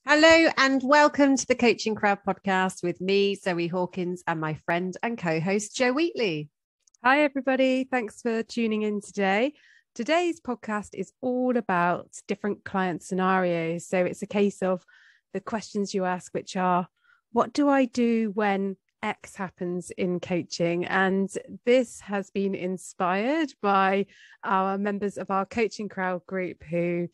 Hello and welcome to the Coaching Crowd podcast with me, Zoe Hawkins, and my friend and co-host Jo Wheatley. Hi, everybody. Thanks for tuning in today. Today's podcast is all about different client scenarios. So it's a case of the questions you ask, which are, what do I do when X happens in coaching? And this has been inspired by our members of our Coaching Crowd group who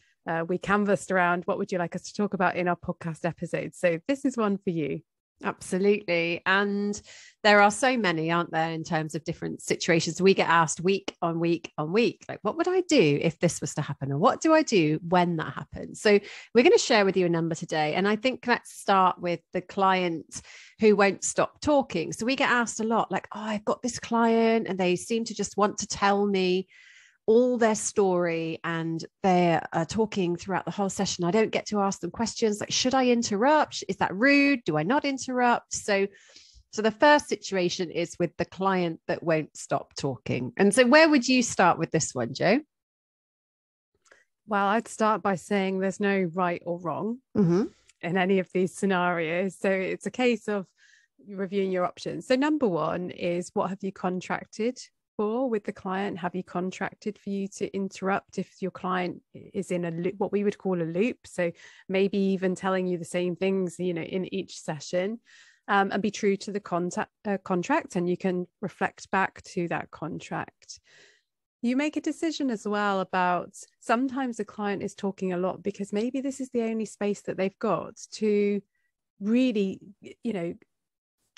we canvassed around, what would you like us to talk about in our podcast episode? So this is one for you. Absolutely. And there are so many, aren't there, in terms of different situations. We get asked week on week on week, like, what would I do if this was to happen? Or what do I do when that happens? So we're going to share with you a number today. And I think let's start with the client who won't stop talking. So we get asked a lot, like, oh, I've got this client and they seem to just want to tell me all their story and they're talking throughout the whole session. I don't get to ask them questions like, should I interrupt? Is that rude? Do I not interrupt? So the first situation is with the client that won't stop talking. And so where would you start with this one, Jo? Well, I'd start by saying there's no right or wrong in any of these scenarios. So it's a case of reviewing your options. So number one is, what have you contracted for with the client? Have you contracted for you to interrupt if your client is in a loop, what we would call a loop? So maybe even telling you the same things, in each session, and be true to the contract, and you can reflect back to that contract. You make a decision as well about, sometimes a client is talking a lot because maybe this is the only space that they've got to really,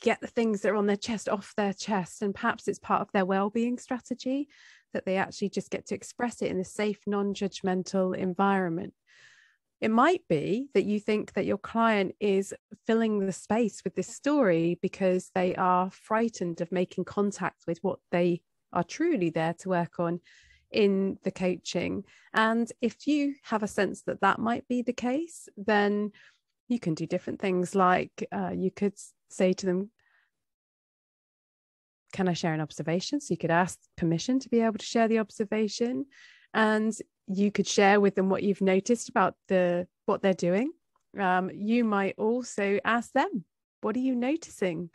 get the things that are on their chest off their chest, and perhaps it's part of their well-being strategy that they actually just get to express it in a safe, non-judgmental environment. It might be that you think that your client is filling the space with this story because they are frightened of making contact with what they are truly there to work on in the coaching. And if you have a sense that that might be the case, then you can do different things, like you could say to them, can I share an observation? So you could ask permission to be able to share the observation, and you could share with them what you've noticed about what they're doing. You might also ask them, what are you noticing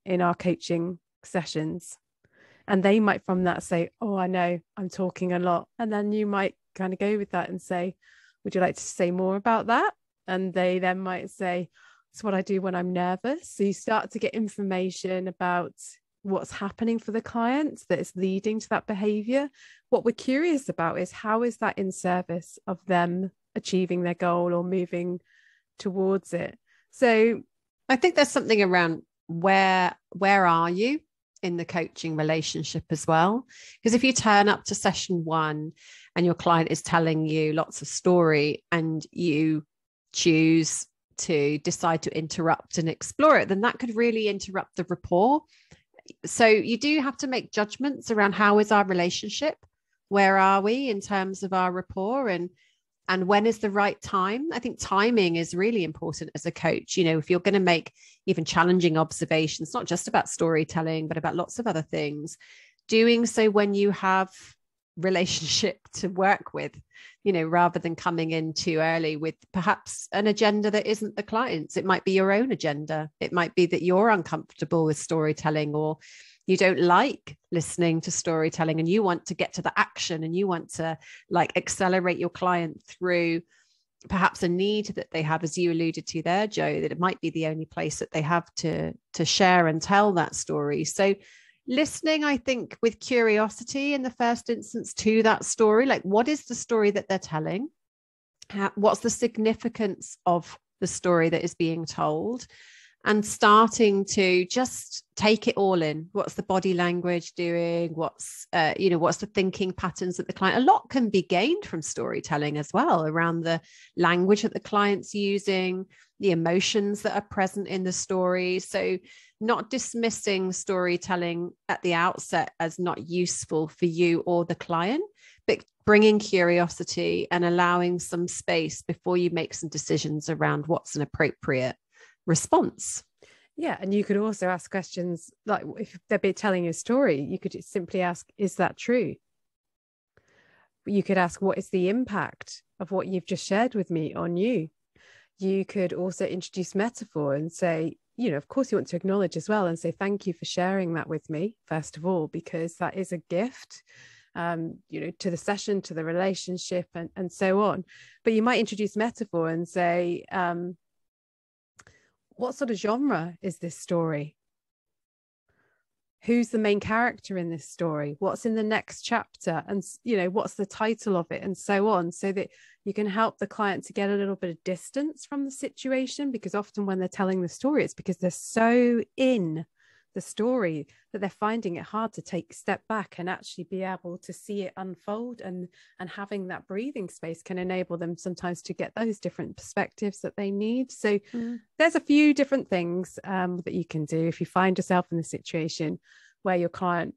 in our coaching sessions? And they might from that say, oh, I know I'm talking a lot. And then you might kind of go with that and say, would you like to say more about that? And they then might say, it's what I do when I'm nervous. So you start to get information about what's happening for the client that is leading to that behavior. What we're curious about is, how is that in service of them achieving their goal or moving towards it? So I think there's something around where are you in the coaching relationship as well? Because if you turn up to session one and your client is telling you lots of story and you choose to decide to interrupt and explore it, then that could really interrupt the rapport. So you do have to make judgments around, how is our relationship? Where are we in terms of our rapport? And when is the right time? I think timing is really important as a coach. If you're going to make even challenging observations, not just about storytelling, but about lots of other things, doing so when you have relationship to work with, rather than coming in too early with perhaps an agenda that isn't the client's. It might be your own agenda. It might be that you're uncomfortable with storytelling, or you don't like listening to storytelling and you want to get to the action, and you want to accelerate your client through perhaps a need that they have, as you alluded to there, Jo, that it might be the only place that they have to share and tell that story. So listening, I think, with curiosity in the first instance to that story, like, what is the story that they're telling? What's the significance of the story that is being told? And starting to just take it all in. What's the body language doing? What's the thinking patterns that the client, a lot can be gained from storytelling as well, around the language that the client's using, the emotions that are present in the story. So not dismissing storytelling at the outset as not useful for you or the client, but bringing curiosity and allowing some space before you make some decisions around what's an appropriate response. Yeah, and you could also ask questions like, if they're telling a story, you could simply ask, is that true? You could ask, what is the impact of what you've just shared with me on you? you could also introduce metaphor and say, of course you want to acknowledge as well and say, thank you for sharing that with me, first of all, because that is a gift, to the session, to the relationship, and so on. But you might introduce metaphor and say, what sort of genre is this story? Who's the main character in this story? What's in the next chapter? And, what's the title of it, and so on, so that you can help the client to get a little bit of distance from the situation, because often when they're telling the story, it's because they're so in the story that they're finding it hard to take a step back and actually be able to see it unfold, and having that breathing space can enable them sometimes to get those different perspectives that they need. So there's a few different things that you can do if you find yourself in the situation where your client,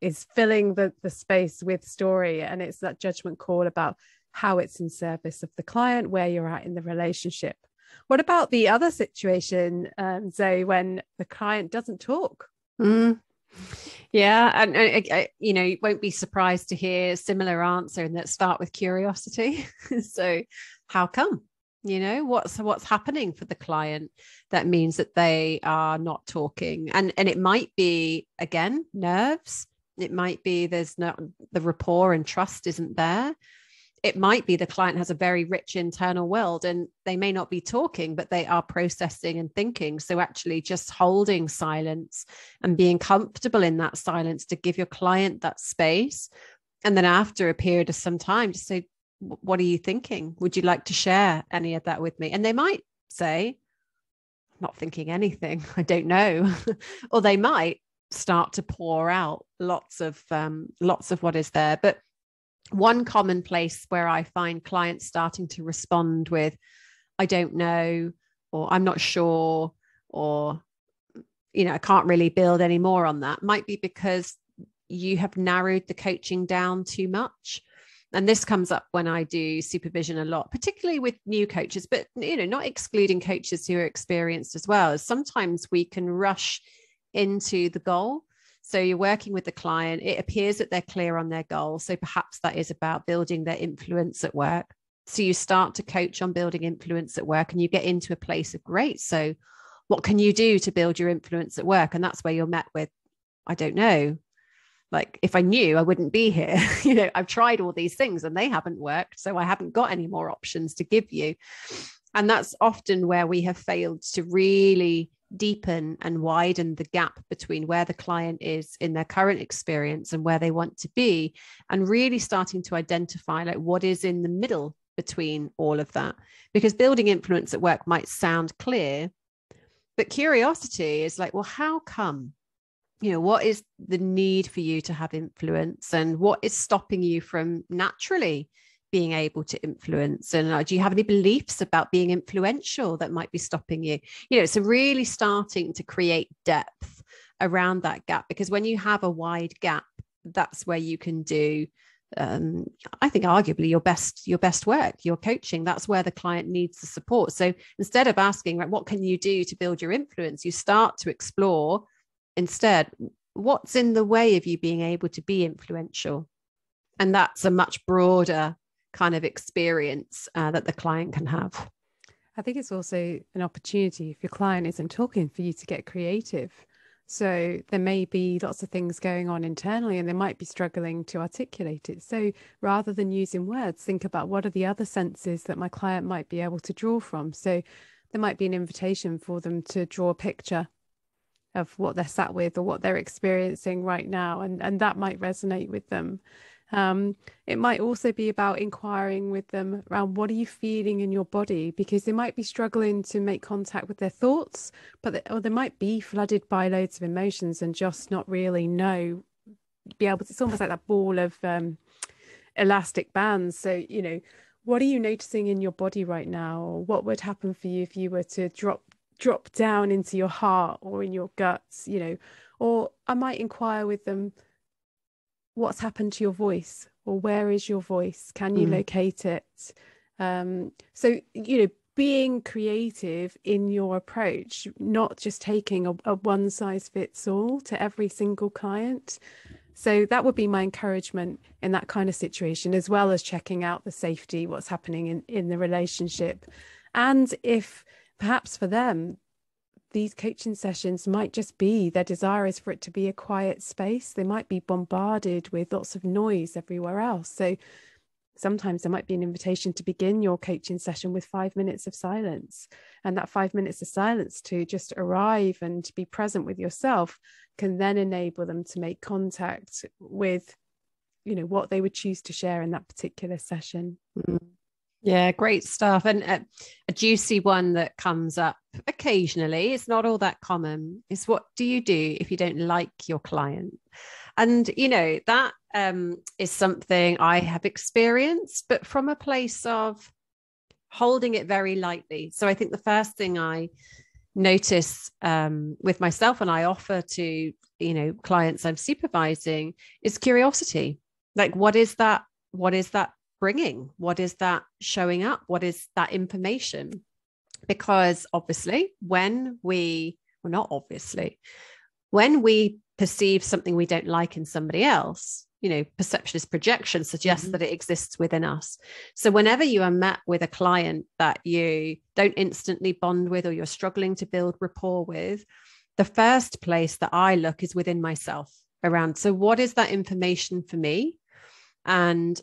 is filling the space with story, and it's that judgment call about how it's in service of the client, where you're at in the relationship. What about the other situation, Zoe, when the client doesn't talk? Yeah, and you won't be surprised to hear a similar answer, and that start with curiosity. So, how come? What's happening for the client that means that they are not talking, and it might be, again, nerves. It might be there's not the rapport and trust isn't there. It might be the client has a very rich internal world and they may not be talking, but they are processing and thinking. So actually just holding silence and being comfortable in that silence to give your client that space. And then after a period of some time, just say, what are you thinking? Would you like to share any of that with me? And they might say, I'm not thinking anything. I don't know. Or they might start to pour out lots of what is there. But one common place where I find clients starting to respond with, I don't know, or I'm not sure, or, I can't really build any more on that, might be because you have narrowed the coaching down too much. And this comes up when I do supervision a lot, particularly with new coaches, but, not excluding coaches who are experienced as well. Sometimes we can rush into the goal. So you're working with the client, it appears that they're clear on their goal. So perhaps that is about building their influence at work. So you start to coach on building influence at work and you get into a place of, great, so what can you do to build your influence at work? And that's where you're met with, I don't know. Like, if I knew, I wouldn't be here. I've tried all these things and they haven't worked. So I haven't got any more options to give you. And that's often where we have failed to really deepen and widen the gap between where the client is in their current experience and where they want to be, and really starting to identify like what is in the middle between all of that. Because building influence at work might sound clear, but curiosity is like, well, how come? What is the need for you to have influence, and what is stopping you from naturally being able to influence? And do you have any beliefs about being influential that might be stopping you? So really starting to create depth around that gap, because when you have a wide gap, that's where you can do, I think, arguably your best work, your coaching. That's where the client needs the support. So instead of asking, right, what can you do to build your influence, you start to explore instead, what's in the way of you being able to be influential? And that's a much broader kind of experience that the client can have. I think it's also an opportunity, if your client isn't talking, for you to get creative. So there may be lots of things going on internally and they might be struggling to articulate it. So rather than using words, think about what are the other senses that my client might be able to draw from. So there might be an invitation for them to draw a picture of what they're sat with or what they're experiencing right now, and that might resonate with them. It might also be about inquiring with them around what are you feeling in your body, because they might be struggling to make contact with their thoughts, or they might be flooded by loads of emotions and just not really be able to, it's almost like that ball of elastic bands. So, what are you noticing in your body right now? Or what would happen for you if you were to drop down into your heart or in your guts, or I might inquire with them, what's happened to your voice, or where is your voice? Can you locate it? So, being creative in your approach, not just taking a one size fits all to every single client. So that would be my encouragement in that kind of situation, as well as checking out the safety, what's happening in the relationship. And if perhaps for them, these coaching sessions might just be, their desire is for it to be a quiet space. They might be bombarded with lots of noise everywhere else. So sometimes there might be an invitation to begin your coaching session with 5 minutes of silence. And that 5 minutes of silence to just arrive and be present with yourself can then enable them to make contact with, you know, what they would choose to share in that particular session. Yeah, great stuff. And a juicy one that comes up occasionally, it's not all that common, is what do you do if you don't like your client? And, you know, that is something I have experienced, but from a place of holding it very lightly. So I think the first thing I notice with myself and I offer to, you know, clients I'm supervising is curiosity. Like, what is that? What is that bringing? What is that showing up? What is that information? Because obviously, when we perceive something we don't like in somebody else, you know, perception is projection, suggests that it exists within us. So whenever you are met with a client that you don't instantly bond with, or you're struggling to build rapport with, the first place that I look is within myself around, so what is that information for me? And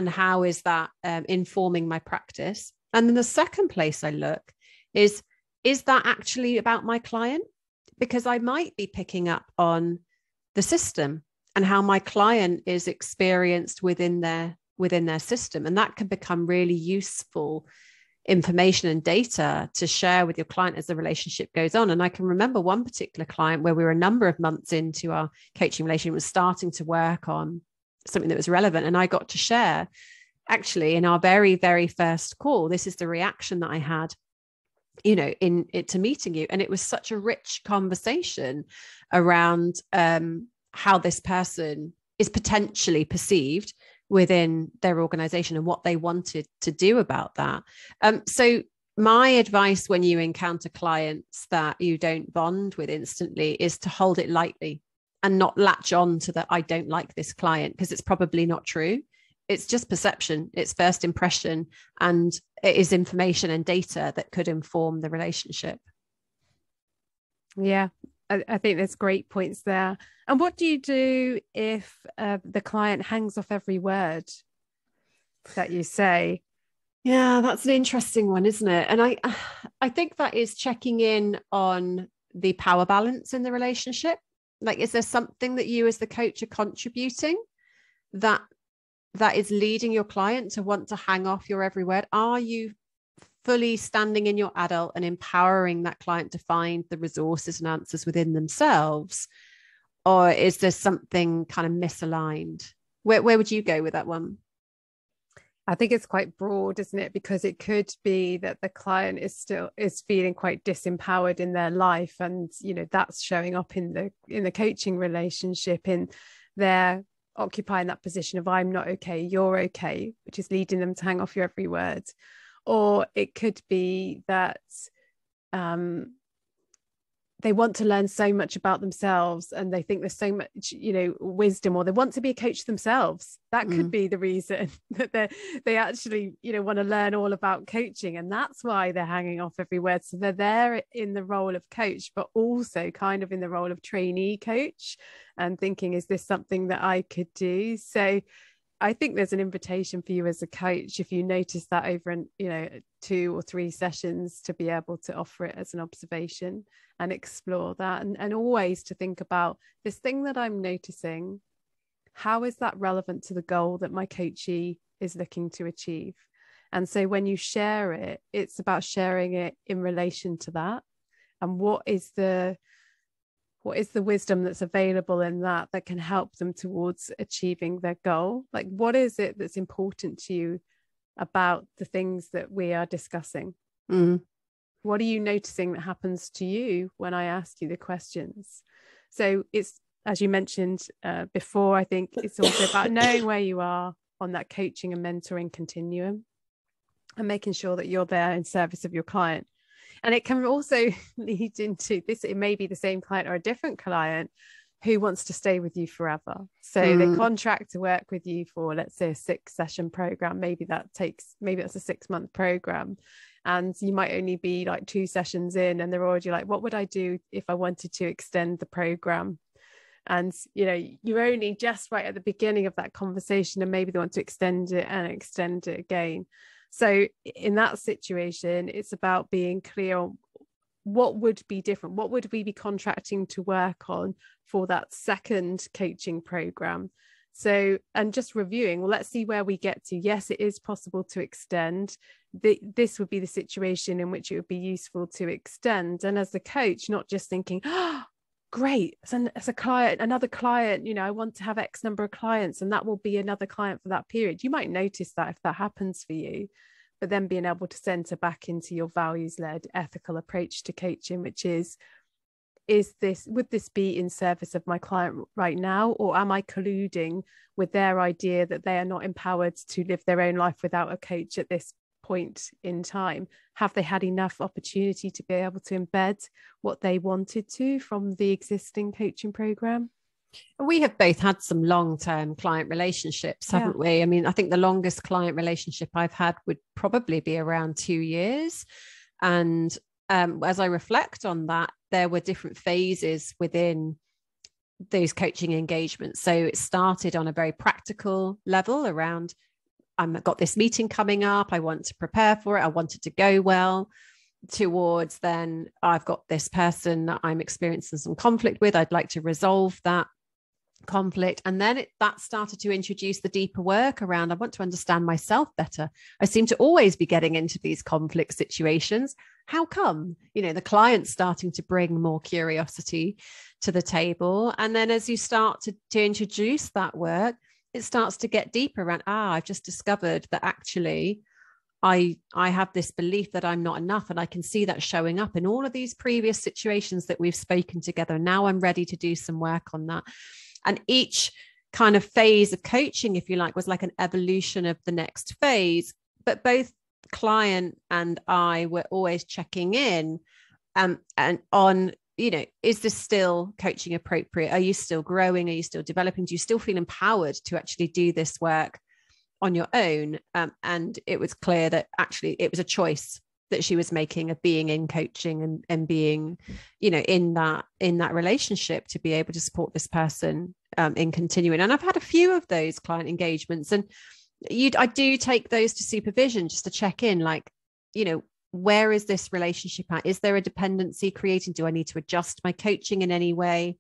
how is that informing my practice? And then the second place I look is that actually about my client? Because I might be picking up on the system and how my client is experienced within their system. And that can become really useful information and data to share with your client as the relationship goes on. And I can remember one particular client where we were a number of months into our coaching relationship, was starting to work on something that was relevant. And I got to share, actually, in our very, very first call, this is the reaction that I had, you know, in it to meeting you. And it was such a rich conversation around how this person is potentially perceived within their organization and what they wanted to do about that. So my advice when you encounter clients that you don't bond with instantly is to hold it lightly and not latch on to that I don't like this client, because it's probably not true. It's just perception, it's first impression, and it is information and data that could inform the relationship. Yeah, I think there's great points there. And what do you do if the client hangs off every word that you say? Yeah, that's an interesting one, isn't it? And I think that is checking in on the power balance in the relationship. Like, is there something that you as the coach are contributing that is leading your client to want to hang off your every word? Are you fully standing in your adult and empowering that client to find the resources and answers within themselves? Or is there something kind of misaligned? Where would you go with that one? I think it's quite broad, isn't it? Because it could be that the client is feeling quite disempowered in their life, and you know that's showing up in the coaching relationship, in their occupying that position of I'm not okay, you're okay, which is leading them to hang off your every word. Or it could be that they want to learn so much about themselves and they think there's so much, you know, wisdom, or they want to be a coach themselves. That could be the reason that they actually, you know, want to learn all about coaching, and that's why they're hanging off every word. So they're there in the role of coach, but also kind of in the role of trainee coach, and thinking, is this something that I could do? So I think there's an invitation for you as a coach, if you notice that over 2 or 3 sessions, to be able to offer it as an observation and explore that, and always to think about this thing that I'm noticing. How is that relevant to the goal that my coachee is looking to achieve? And so when you share it, it's about sharing it in relation to that. And what is the wisdom that's available in that can help them towards achieving their goal? Like, what is it that's important to you about the things that we are discussing? What are you noticing that happens to you when I ask you the questions? So it's, as you mentioned before, I think it's also about knowing where you are on that coaching and mentoring continuum, and making sure that you're there in service of your client. And it can also lead into this. It may be the same client or a different client who wants to stay with you forever. So they contract to work with you for, let's say, a 6-session program. Maybe that's a 6-month program. and you might only be like 2 sessions in and they're already like, what would I do if I wanted to extend the program? And you're only just right at the beginning of that conversation, and maybe they want to extend it and extend it again. So in that situation, it's about being clear on what would be different. What would we be contracting to work on for that second coaching program? So, and just reviewing, well, let's see where we get to. Yes, it is possible to extend. This would be the situation in which it would be useful to extend. And as the coach, not just thinking, oh, great, as a client, another client, I want to have X number of clients, and that will be another client for that period. You might notice that if that happens for you, but then being able to center back into your values-led ethical approach to coaching, which would this be in service of my client right now, or am I colluding with their idea that they are not empowered to live their own life without a coach at this point in time? Have they had enough opportunity to be able to embed what they wanted to from the existing coaching program? We have both had some long-term client relationships, haven't we? I mean, I think the longest client relationship I've had would probably be around 2 years. And as I reflect on that, there were different phases within those coaching engagements. So it started on a very practical level around, I've got this meeting coming up, I want to prepare for it, I want it to go well, towards then I've got this person that I'm experiencing some conflict with, I'd like to resolve that conflict. And then that started to introduce the deeper work around, I want to understand myself better. I seem to always be getting into these conflict situations. How come? The client's starting to bring more curiosity to the table. And then as you start to introduce that work, it starts to get deeper around, I've just discovered that actually I have this belief that I'm not enough. And I can see that showing up in all of these previous situations that we've spoken together. Now I'm ready to do some work on that. And each kind of phase of coaching, if you like, was like an evolution of the next phase. But both client and I were always checking in and on, is this still coaching appropriate? Are you still growing? Are you still developing? Do you still feel empowered to actually do this work on your own? And it was clear that actually it was a choice that she was making of being in coaching and being, in that relationship to be able to support this person in continuing. And I've had a few of those client engagements, and I do take those to supervision just to check in, like, where is this relationship at? Is there a dependency creating? Do I need to adjust my coaching in any way?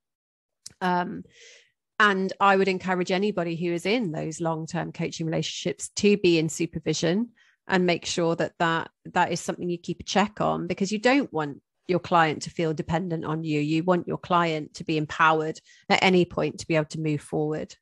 And I would encourage anybody who is in those long-term coaching relationships to be in supervision and make sure that is something you keep a check on, because you don't want your client to feel dependent on you. You want your client to be empowered at any point to be able to move forward.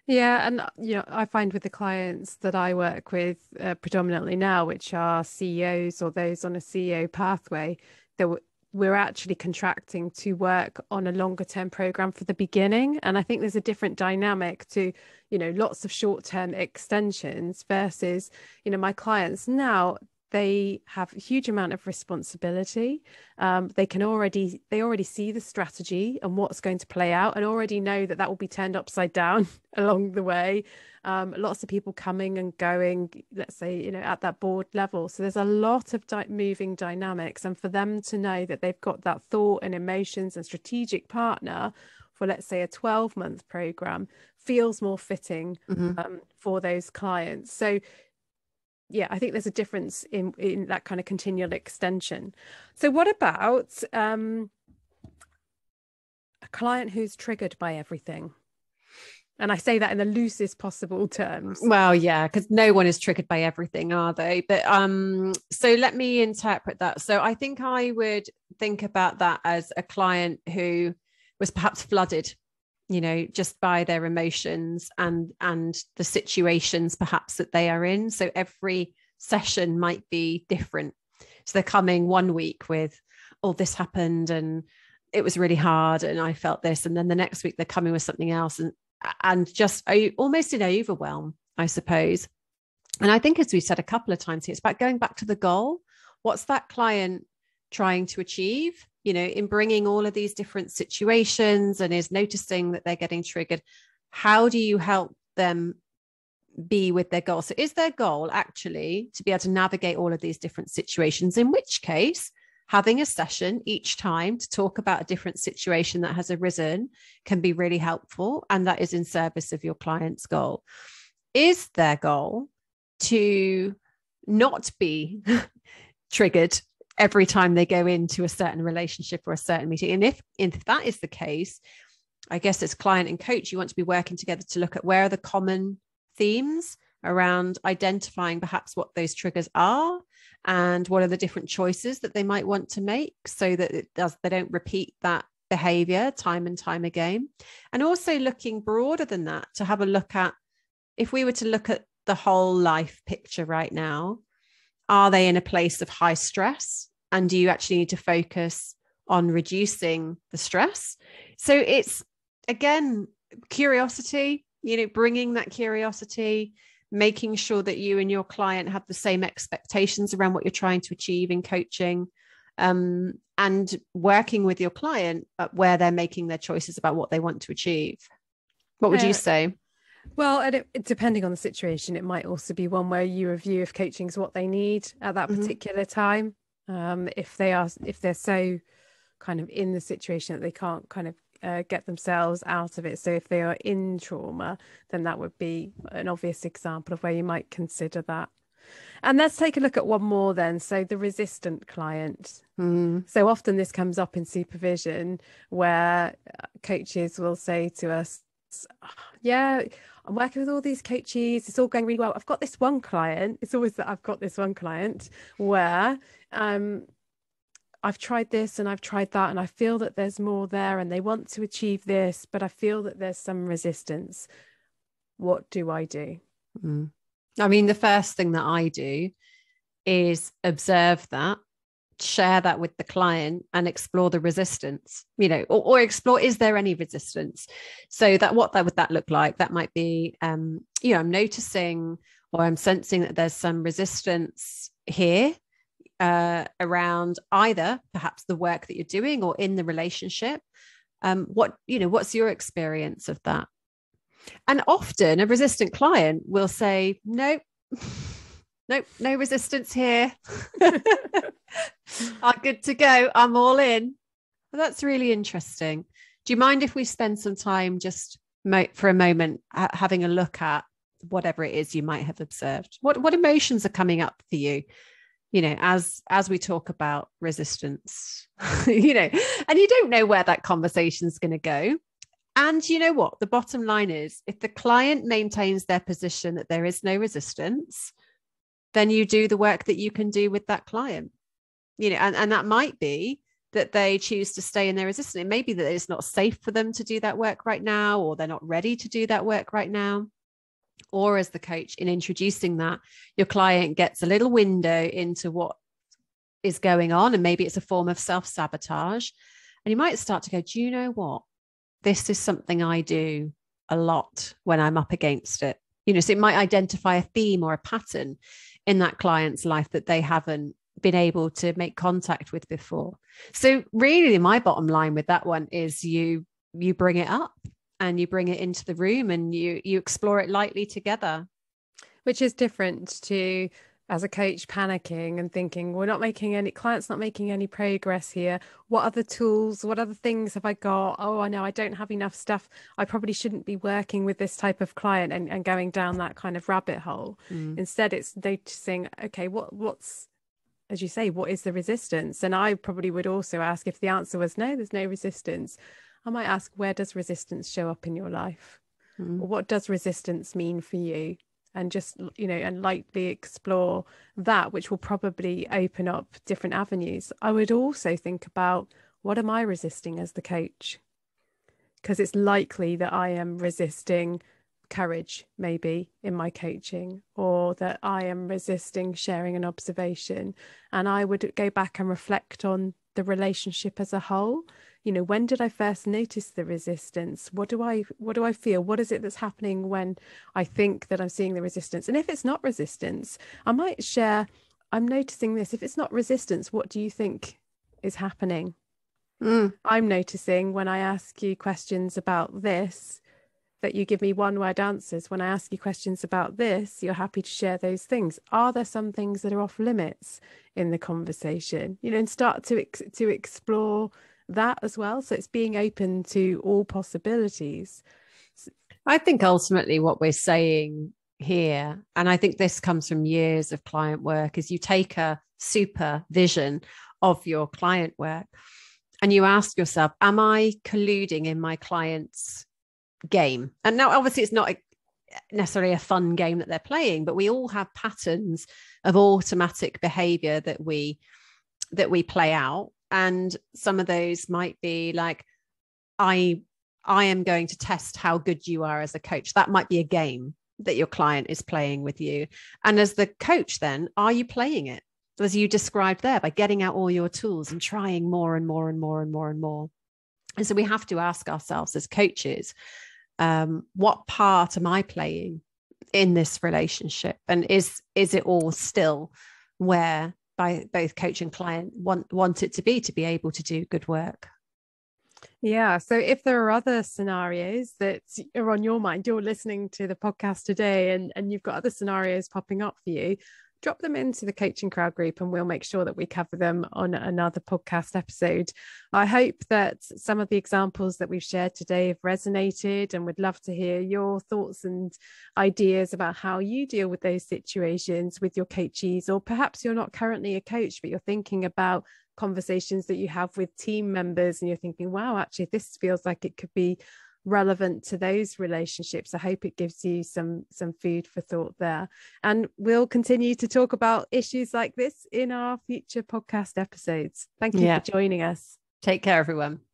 Yeah. And, I find with the clients that I work with predominantly now, which are CEOs or those on a CEO pathway, that we're actually contracting to work on a longer term program for the beginning. And I think there's a different dynamic to, lots of short term extensions versus, my clients now, they have a huge amount of responsibility. They already see the strategy and what's going to play out, and already know that will be turned upside down along the way. Lots of people coming and going, let's say, at that board level. So there's a lot of moving dynamics, and for them to know that they've got that thought and emotions and strategic partner for, let's say, a 12-month program feels more fitting for those clients. So yeah, I think there's a difference in that kind of continual extension. So what about a client who's triggered by everything? And I say that in the loosest possible terms. Well, yeah, because no one is triggered by everything, are they? But so let me interpret that. So I think I would think about that as a client who was perhaps flooded, just by their emotions and the situations perhaps that they are in. So every session might be different. So they're coming one week with, oh, this happened and it was really hard and I felt this. And then the next week they're coming with something else and just almost in overwhelm, I suppose. And I think, as we've said a couple of times here, it's about going back to the goal. What's that client trying to achieve? In bringing all of these different situations and is noticing that they're getting triggered. How do you help them be with their goal? So is their goal actually to be able to navigate all of these different situations, in which case having a session each time to talk about a different situation that has arisen can be really helpful, and that is in service of your client's goal. Is their goal to not be triggered every time they go into a certain relationship or a certain meeting? And if that is the case, I guess as client and coach, you want to be working together to look at where are the common themes around identifying perhaps what those triggers are and what are the different choices that they might want to make, so that they don't repeat that behavior time and time again. And also looking broader than that, to have a look at, if we were to look at the whole life picture right now, are they in a place of high stress? And do you actually need to focus on reducing the stress? So it's, again, curiosity, bringing that curiosity, making sure that you and your client have the same expectations around what you're trying to achieve in coaching, and working with your client at where they're making their choices about what they want to achieve. What would you say? Well, and depending on the situation, it might also be one where you review if coaching is what they need at that particular time. If they're so kind of in the situation that they can't kind of get themselves out of it. So if they are in trauma, then that would be an obvious example of where you might consider that. And let's take a look at one more then. So the resistant client. So often this comes up in supervision, where coaches will say to us, yeah, I'm working with all these coaches, it's all going really well. I've got this one client. It's always that I've got this one client where I've tried this and I've tried that, and I feel that there's more there and they want to achieve this, but I feel that there's some resistance. What do I do? I mean, the first thing that I do is observe that, share that with the client, and explore the resistance, or explore, is there any resistance? So what would that look like? That might be, I'm noticing or I'm sensing that there's some resistance here around either perhaps the work that you're doing or in the relationship. What's your experience of that? And often a resistant client will say, nope, no resistance here. I'm good to go. I'm all in. Well, that's really interesting. Do you mind if we spend some time just for a moment having a look at whatever it is you might have observed? What emotions are coming up for you, as we talk about resistance, and you don't know where that conversation is going to go. And you know what? The bottom line is, if the client maintains their position that there is no resistance, then you do the work that you can do with that client, and that might be that they choose to stay in their resistance. It may be that it's not safe for them to do that work right now, or they're not ready to do that work right now. Or as the coach, in introducing that, your client gets a little window into what is going on, and maybe it's a form of self-sabotage. And you might start to go, do you know what? This is something I do a lot when I'm up against it. So it might identify a theme or a pattern in that client's life that they haven't been able to make contact with before. So really, my bottom line with that one is you bring it up and you bring it into the room and you explore it lightly together. Which is different to, as a coach, panicking and thinking, client's not making any progress here. What other tools, what other things have I got? Oh, I know I don't have enough stuff. I probably shouldn't be working with this type of client, and going down that kind of rabbit hole. Instead, it's noticing, okay, what's, as you say, what is the resistance? And I probably would also ask, if the answer was no, there's no resistance, I might ask, where does resistance show up in your life? Or what does resistance mean for you? And just, and lightly explore that, which will probably open up different avenues. I would also think about, what am I resisting as the coach? Because it's likely that I am resisting courage, maybe, in my coaching, or that I am resisting sharing an observation. And I would go back and reflect on the relationship as a whole. When did I first notice the resistance? What do I feel? What is it that's happening when I think that I'm seeing the resistance? And if it's not resistance, I might share, I'm noticing this. If it's not resistance, what do you think is happening? I'm noticing when I ask you questions about this, that you give me one word answers. When I ask you questions about this, you're happy to share those things. Are there some things that are off limits in the conversation? And start to explore that as well. So it's being open to all possibilities. I think ultimately what we're saying here, and I think this comes from years of client work, is you take a supervision of your client work and you ask yourself, am I colluding in my client's game? And now obviously it's not necessarily a fun game that they're playing, but we all have patterns of automatic behavior that we play out. And some of those might be like, I am going to test how good you are as a coach. That might be a game that your client is playing with you. And as the coach, then, are you playing it, as you described there, by getting out all your tools and trying more and more and more and more and more? And so we have to ask ourselves as coaches, what part am I playing in this relationship? And is it all still where by both coach and client want it to be able to do good work? Yeah. So if there are other scenarios that are on your mind, you're listening to the podcast today and you've got other scenarios popping up for you, drop them into the Coaching Crowd group and we'll make sure that we cover them on another podcast episode. I hope that some of the examples that we've shared today have resonated, and would love to hear your thoughts and ideas about how you deal with those situations with your coachees, or perhaps you're not currently a coach, but you're thinking about conversations that you have with team members and you're thinking, wow, actually this feels like it could be relevant to those relationships. I hope it gives you some food for thought there. And we'll continue to talk about issues like this in our future podcast episodes. Thank you for joining us. Take care, everyone.